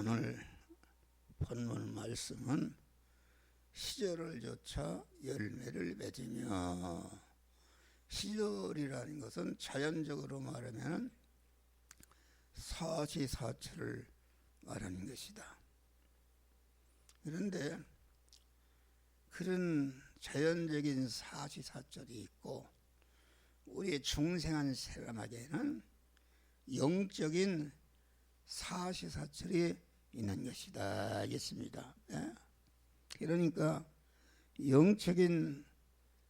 오늘 본문 말씀은 시절을 조차 열매를 맺으며, 시절이라는 것은 자연적으로 말하면 사시사철을 말하는 것이다. 그런데 그런 자연적인 사시사철이 있고 우리의 중생한 사람에게는 영적인 사시사철이 있는 것이다 알겠습니다. 그러니까 영적인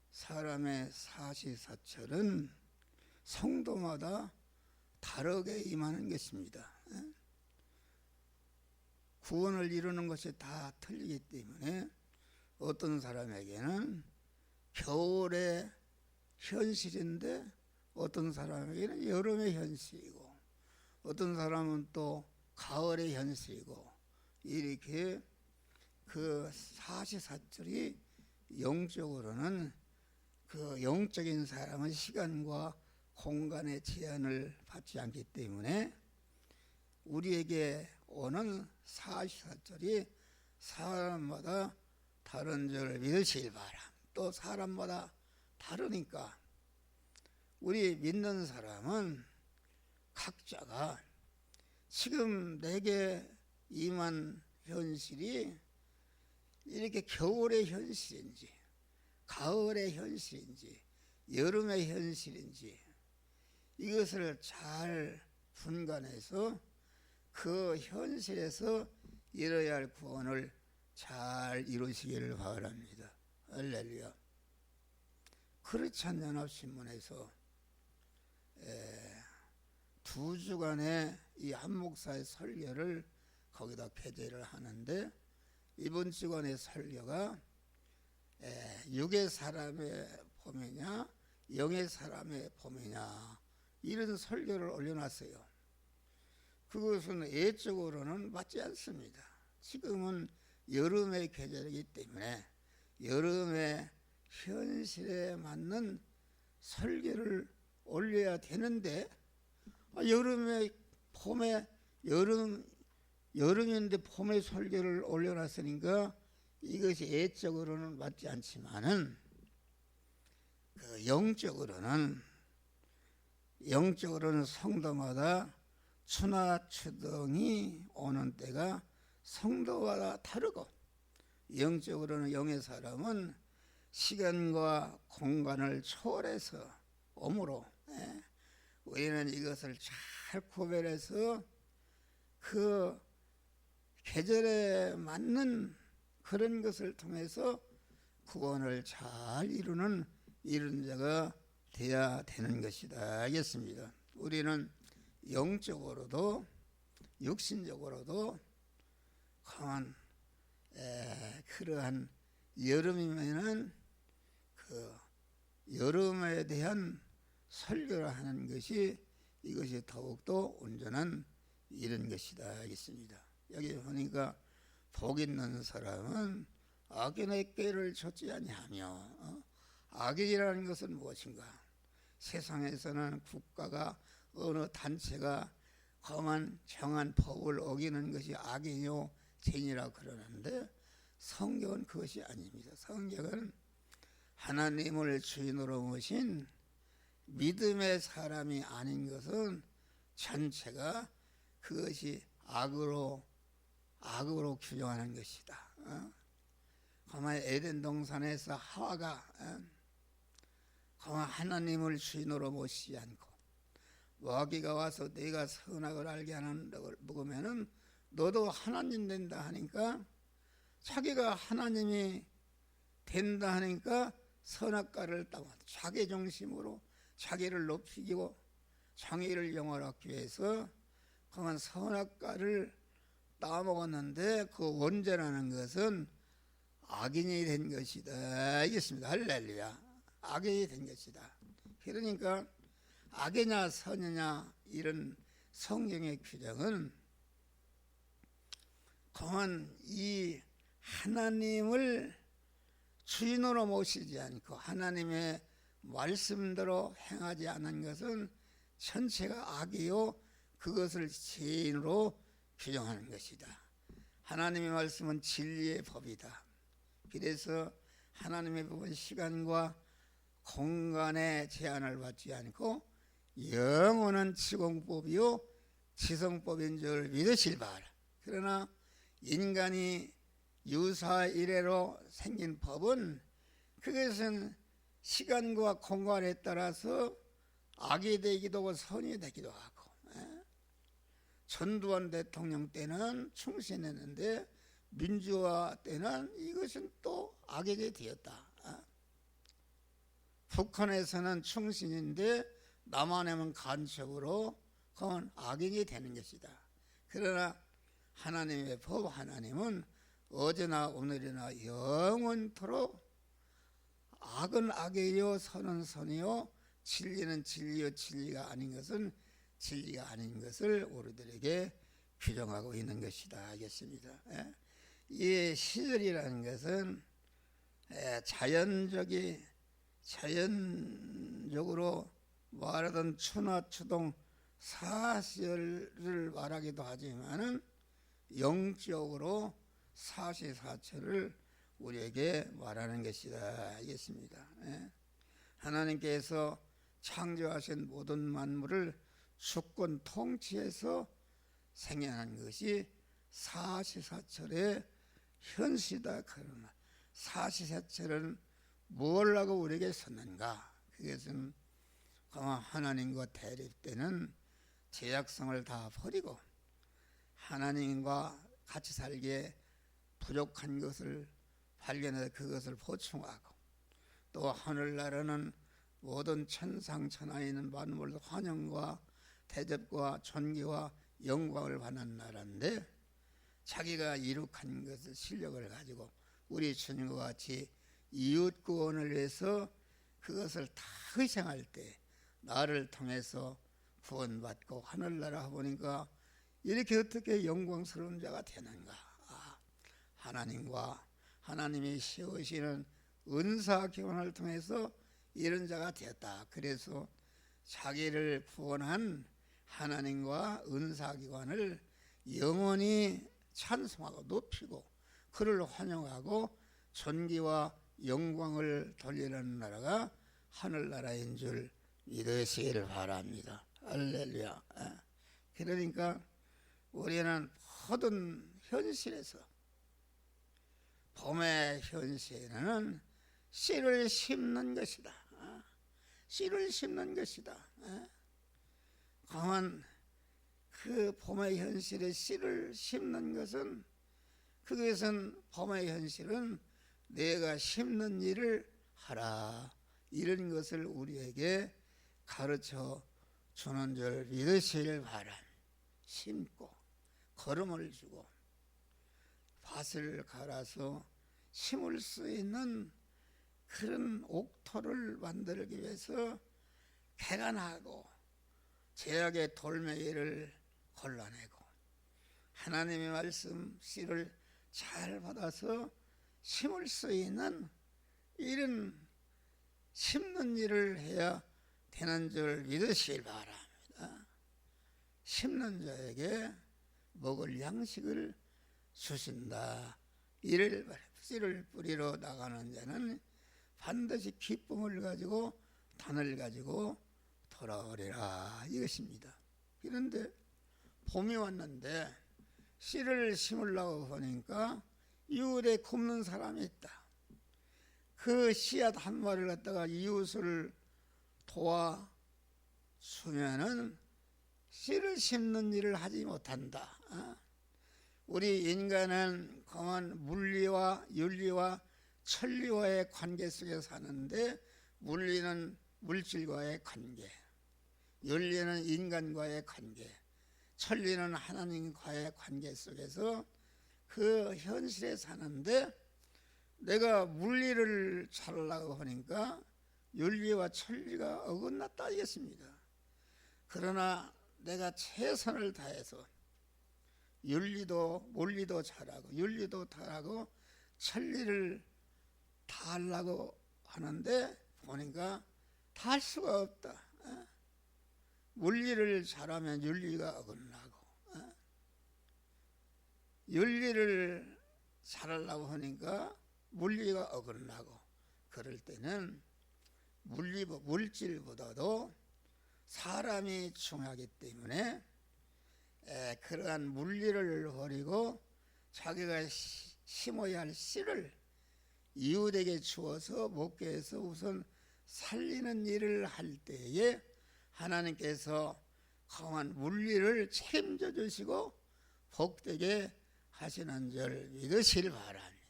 사람의 사시사철은 성도마다 다르게 임하는 것입니다. 구원을 이루는 것이 다 틀리기 때문에 어떤 사람에게는 겨울의 현실인데 어떤 사람에게는 여름의 현실이고 어떤 사람은 또 가을의 현실이고, 이렇게 그 사시사철이 영적으로는 그 영적인 사람은 시간과 공간의 제한을 받지 않기 때문에 우리에게 오는 사시사철이 사람마다 다른 줄 믿으시길 바람. 또 사람마다 다르니까 우리 믿는 사람은 각자가 지금 내게 임한 현실이 이렇게 겨울의 현실인지 가을의 현실인지 여름의 현실인지 이것을 잘 분간해서 그 현실에서 이뤄야 할 구원을 잘 이루시기를 바랍니다. 할렐루야. 크리스찬 연합신문에서 2주간의 이 한 목사의 설교를 거기다 게재를 하는데, 이번 주간의 설교가 육의 사람의 봄이냐 영의 사람의 봄이냐 이런 설교를 올려놨어요. 그것은 예적으로는 맞지 않습니다. 지금은 여름의 계절이기 때문에 여름의 현실에 맞는 설교를 올려야 되는데, 여름에 봄에 여름인데 봄에 설교를 올려놨으니까 이것이 예적으로는 맞지 않지만은 그 영적으로는 성도마다 추나 추동이 오는 때가 성도마다 다르고, 영적으로는 영의 사람은 시간과 공간을 초월해서 오므로 우리는 이것을 잘 구별해서 그 계절에 맞는 그런 것을 통해서 구원을 잘 이루는 자가 되어야 되는 것이다 알겠습니다. 우리는 영적으로도 육신적으로도 강한 그러한 여름이면은 그 여름에 대한 설교를 하는 것이 이것이 더욱더 온전한 이런 것이다 하겠습니다. 여기 보니까 복 있는 사람은 악인의 꾀를 좇지 아니하며, 악인이라는 것은 무엇인가? 세상에서는 국가가 어느 단체가 험한 정한 법을 어기는 것이 악이요 죄니라 그러는데, 성경은 그것이 아닙니다. 성경은 하나님을 주인으로 모신 믿음의 사람이 아닌 것은 전체가 그것이 악으로 규정하는 것이다. 가만 에덴 동산에서 하와가 가만 하나님을 주인으로 모시지 않고 마귀가 와서 네가 선악을 알게 하는 것을 먹으면은 너도 하나님 된다 하니까, 자기가 하나님이 된다 하니까 선악과를 따고 자기 중심으로 자기를 높이고 정의를 영원하기 위해서 그만 선악과를 따먹었는데, 그 원죄라는 것은 악인이 된 것이다 알겠습니다. 할렐루야. 악인이 된 것이다. 그러니까 악이냐 선이냐 이런 성경의 규정은 그만 이 하나님을 주인으로 모시지 않고 하나님의 말씀대로 행하지 않은 것은 전체가 악이요 그것을 죄인으로 규정하는 것이다. 하나님의 말씀은 진리의 법이다. 그래서 하나님의 법은 시간과 공간의 제한을 받지 않고 영원한 지공법이요 지성법인 줄 믿으실 바라. 그러나 인간이 유사 이래로 생긴 법은 그것은 시간과 공간에 따라서 악이 되기도 하고 선이 되기도 하고, 전두환 대통령 때는 충신했는데 민주화 때는 이것은 또 악에게 되었다. 북한에서는 충신인데 남한에는 간첩으로 그건 악행이 되는 것이다. 그러나 하나님의 법, 하나님은 어제나 오늘이나 영원토록 악은 악이요 선은 선이요 진리는 진리요 진리가 아닌 것은 진리가 아닌 것을 우리들에게 규정하고 있는 것이다 하겠습니다. 이 시절이라는 것은 자연적으로 말하던 추나 추동 사시절을 말하기도 하지만은 영적으로 사시사철을 우리에게 말하는 것이다 하겠습니다. 하나님께서 창조하신 모든 만물을 주권 통치해서 생겨난 것이 사시사철의 현시다. 그러나 사시사철은 뭘 하고 우리에게 섰는가? 그것은 하나님과 대립되는 제약성을 다 버리고 하나님과 같이 살기에 부족한 것을 발견해서 그것을 보충하고, 또 하늘나라는 모든 천상천하에 있는 만물도 환영과 대접과 존귀와 영광을 받는 나라인데, 자기가 이룩한 것을 실력을 가지고 우리 주님과 같이 이웃 구원을 위해서 그것을 다 희생할 때 나를 통해서 구원받고 하늘나라 보니까 이렇게 어떻게 영광스러운 자가 되는가? 하나님과 하나님이 세우시는 은사 기원을 통해서 이런 자가 되었다. 그래서 자기를 구원한 하나님과 은사 기관을 영원히 찬송하고 높이고 그를 환영하고 존귀와 영광을 돌리는 나라가 하늘나라인 줄 믿으시기를 바랍니다. 할렐루야. 그러니까 우리는 모든 현실에서 봄의 현실에는 씨를 심는 것이다. 씨를 심는 것이다. 강한 그 봄의 현실에 씨를 심는 것은, 그것은 봄의 현실은 내가 심는 일을 하라, 이런 것을 우리에게 가르쳐 주는 줄 믿으시길 바람. 심고 걸음을 주고 밭을 갈아서 심을 수 있는 그런 옥토를 만들기 위해서 개간하고 제약의 돌멩이를 골라내고 하나님의 말씀 씨를 잘 받아서 심을 수 있는 이런 심는 일을 해야 되는 줄 믿으시길 바랍니다. 심는 자에게 먹을 양식을 주신다. 이를 씨를 뿌리러 나가는 자는 반드시 기쁨을 가지고 단을 가지고 돌아오리라, 이것입니다. 그런데 봄이 왔는데 씨를 심으려고 보니까 이웃에 굶는 사람이 있다. 그 씨앗 한 마리를 갖다가 이웃을 도와주면은 씨를 심는 일을 하지 못한다. 우리 인간은 강한 물리와 윤리와 천리와의 관계 속에 사는데, 물리는 물질과의 관계, 윤리는 인간과의 관계, 천리는 하나님과의 관계 속에서 그 현실에 사는데, 내가 물리를 잘하려고 하니까 윤리와 천리가 어긋났다 이겠습니다. 그러나 내가 최선을 다해서 윤리도 물리도 잘하고 윤리도 잘하고 천리를 다 하려고 하는데 보니까 다 할 수가 없다. 물리를 잘하면 윤리가 어긋나고, 윤리를 잘하려고 하니까 물리가 어긋나고, 그럴 때는 물질보다도 사람이 중요하기 때문에 그러한 물리를 버리고 자기가 심어야 할 씨를 이웃에게 주어서 먹게 해서 우선 살리는 일을 할 때에 하나님께서 강한 물리를 책임져 주시고 복되게 하시는 줄 믿으시길 바랍니다.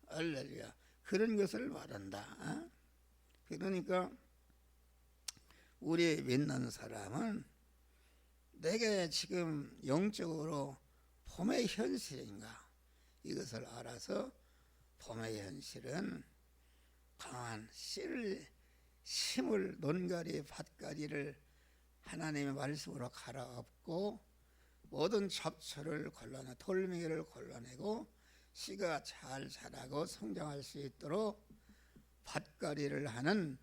할렐루야. 그런 것을 말한다. 그러니까 우리 믿는 사람은 내게 지금 영적으로 봄의 현실인가, 이것을 알아서 봄의 현실은 강한 씨를 심을 논가리 밭가리를 하나님의 말씀으로 갈아엎고 모든 잡초를 골라내 돌멩이를 골라내고 씨가 잘 자라고 성장할 수 있도록 밭가리를 하는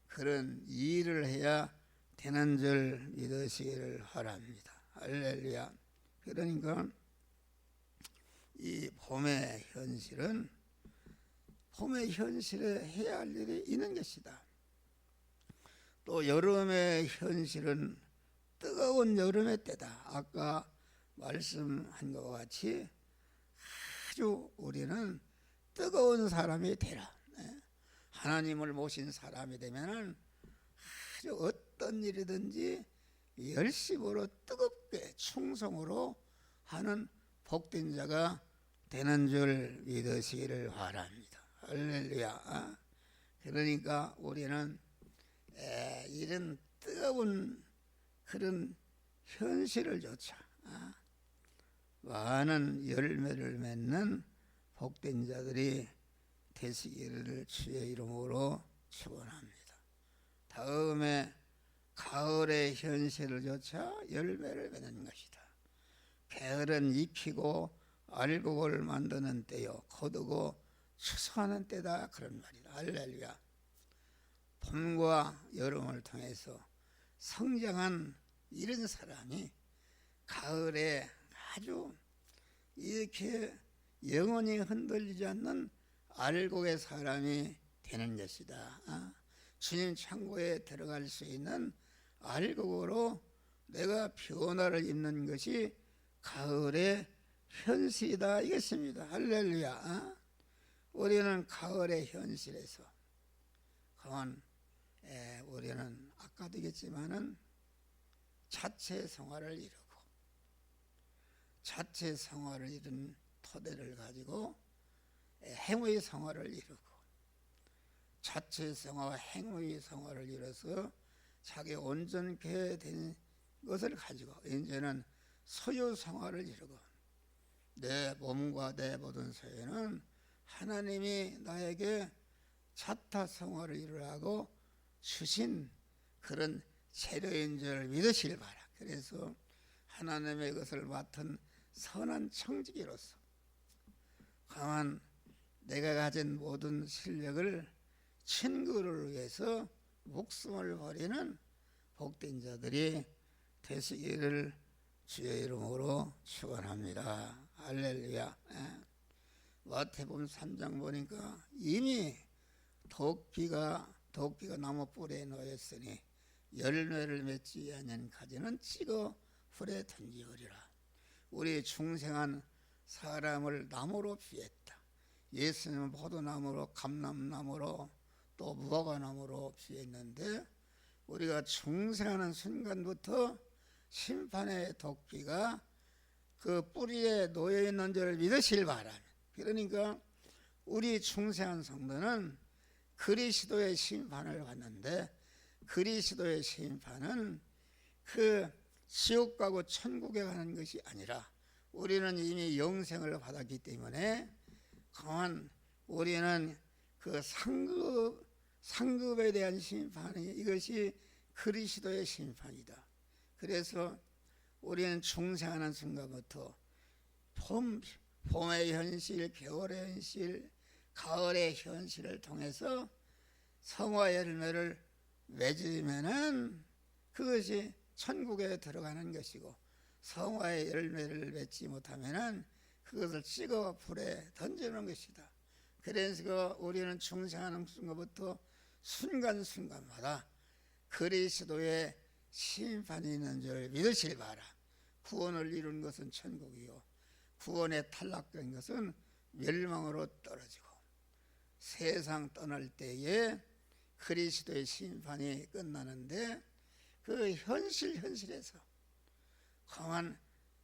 그런 일을 해야 되는 줄 믿으시기를 바랍니다. 할렐루야. 그러니까 이 봄의 현실은 봄의 현실에 해야 할 일이 있는 것이다. 또 여름의 현실은 뜨거운 여름의 때다. 아까 말씀한 것과 같이 아주 우리는 뜨거운 사람이 되라. 하나님을 모신 사람이 되면은 아주 어떤 일이든지 열심으로 뜨겁게 충성으로 하는 복된 자가 되는 줄 믿으시기를 바랍니다. 할렐루야. 그러니까 우리는 이런 뜨거운 그런 현실을 조차 많은 열매를 맺는 복된 자들이 되시기를 주의 이름으로 축원합니다. 다음에 가을의 현실을 조차 열매를 맺는 것이다. 게으른 익히고 알곡을 만드는 때요, 거두고 추수하는 때다, 그런 말이다. 할렐루야. 봄과 여름을 통해서 성장한 이런 사람이 가을에 아주 이렇게 영원히 흔들리지 않는 알곡의 사람이 되는 것이다. 주님 창고에 들어갈 수 있는 알곡으로 내가 변화를 입는 것이 가을의 현실이다, 이것입니다. 할렐루야. 우리는 가을의 현실에서 우리는 아까도 얘기했지만은 자체 생활을 이루고 자체 생활을 이룬 토대를 가지고 행위 생활을 이루고 자체 생활, 행위 생활을 이뤄서 자기 온전케 된 것을 가지고 이제는 소유 생활을 이루고 내 몸과 내 모든 소유는 하나님이 나에게 자타 생활을 이루라고 주신 그런 재료인 줄 믿으시길 바라. 그래서 하나님의 것을 맡은 선한 청지기로서 강한 내가 가진 모든 실력을 친구를 위해서 목숨을 버리는 복된 자들이 되시기를 주의 이름으로 축원합니다. 할렐루야. 마태복음 3장 보니까 이미 도끼가 나무 뿔에 놓였으니 열매를 맺지 않은 가지는 찍어 불에 던지으리라. 우리 중생한 사람을 나무로 비했다. 예수님은 포도나무로, 감람나무로, 또 무화과나무로 비했는데 우리가 중생하는 순간부터 심판의 도끼가 그 뿌리에 놓여 있는 줄 믿으시길 바랍니다. 그러니까 우리 중생한 성도는 그리스도의 심판을 받는데 그리스도의 심판은 그 지옥 가고 천국에 가는 것이 아니라 우리는 이미 영생을 받았기 때문에 강한 우리는 그 상급에 대한 심판이 이것이 그리스도의 심판이다. 그래서 우리는 중생하는 순간부터 봄의 현실, 겨울의 현실, 가을의 현실을 통해서 성화 열매를 맺으면은 그것이 천국에 들어가는 것이고 성화의 열매를 맺지 못하면은 그것을 찍어 불에 던지는 것이다. 그래서 우리는 중생하는 순간부터 순간순간마다 그리스도의 심판이 있는 줄 믿으실 바라. 구원을 이룬 것은 천국이요, 구원에 탈락된 것은 멸망으로 떨어지고, 세상 떠날 때에 그리스도의 심판이 끝나는데, 그 현실에서 강한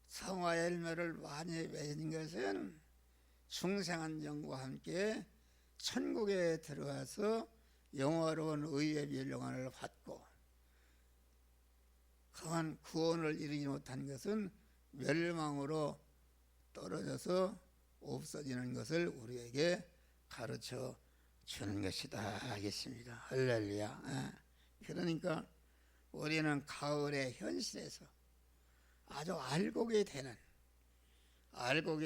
성화 열매를 많이 맺은 것은 중생한 영과 함께 천국에 들어가서 영화로운 의의 멸망을 받고, 강한 구원을 이루지 못한 것은 멸망으로 떨어져서 없어지는 것을 우리에게 가르쳐 주는 것이다 하겠습니다. 할렐루야. 그러니까 우리는 가을의 현실에서 아주 알곡이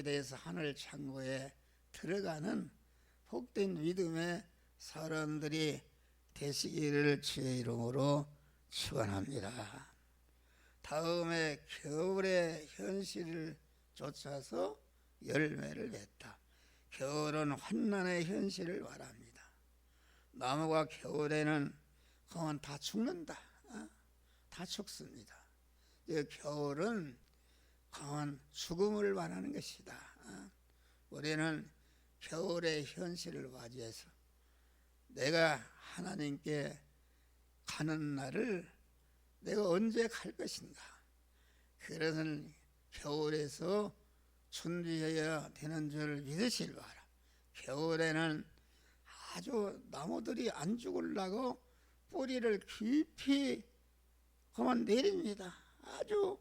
돼서 하늘 창고에 들어가는 복된 믿음의 사람들이 되시기를 주의 이름으로 축원합니다. 다음에 겨울의 현실을 쫓아서 열매를 맺다. 겨울은 환난의 현실을 말합니다. 나무가 겨울에는 그만 다 죽는다. 다 죽습니다. 겨울은 강한 죽음을 말하는 것이다. 우리는 겨울의 현실을 맞이해서 내가 하나님께 가는 날을 내가 언제 갈 것인가, 그것은 겨울에서 준비해야 되는 줄 믿으실 바라. 겨울에는 아주 나무들이 안 죽으려고 뿌리를 깊이 그만 내립니다. 아주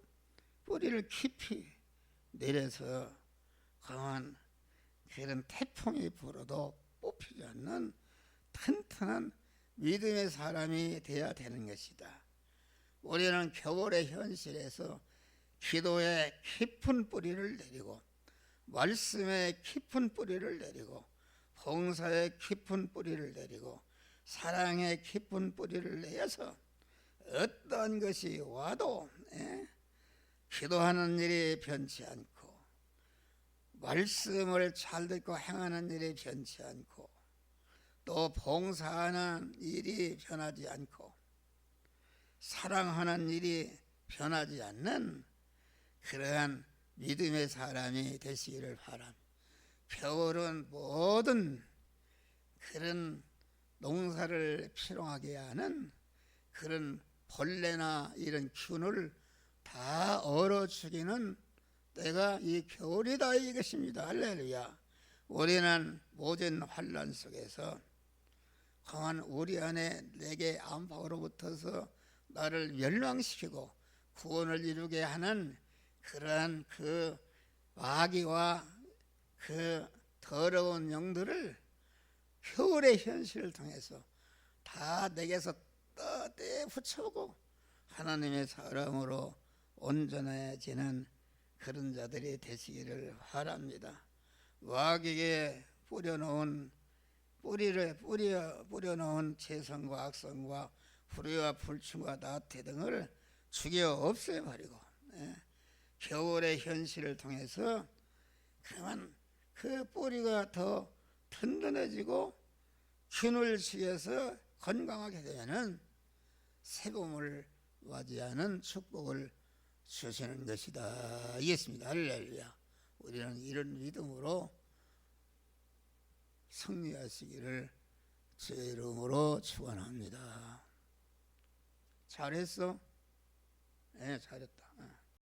뿌리를 깊이 내려서 강한 그런 태풍이 불어도 뽑히지 않는 튼튼한 믿음의 사람이 되어야 되는 것이다. 우리는 겨울의 현실에서 기도의 깊은 뿌리를 내리고, 말씀의 깊은 뿌리를 내리고, 봉사의 깊은 뿌리를 내리고, 사랑의 깊은 뿌리를 내어서 어떤 것이 와도 기도하는 일이 변치 않고, 말씀을 잘 듣고 행하는 일이 변치 않고, 또 봉사하는 일이 변하지 않고, 사랑하는 일이 변하지 않는 그러한 믿음의 사람이 되시기를 바랍니다. 겨울은 모든 그런 농사를 피롱하게 하는 그런 벌레나 이런 균을 다 얼어 죽이는 때가 이 겨울이다 이것입니다. 할렐루야. 우리는 모든 환난 속에서 강한 우리 안에 내게 안팎으로부터서 나를 멸망시키고 구원을 이루게 하는 그러한 그 마귀와 그 더러운 영들을 겨울의 현실을 통해서 다 내게서 떼 붙여오고 하나님의 사람으로 온전해지는 그런 자들이 되시기를 바랍니다. 마귀에게 뿌려놓은 재성과 악성과 불의와 불충과 나태 등을 죽여 없애버리고, 겨울의 현실을 통해서 그만 그 뿌리가 더 든든해지고 균을 지어서 건강하게 되면은 새봄을 맞이하는 축복을 주시는 것이다 이겠습니다. 할렐루야. 우리는 이런 믿음으로 승리하시기를 제 이름으로 축원합니다. 잘했어? 네, 잘했다.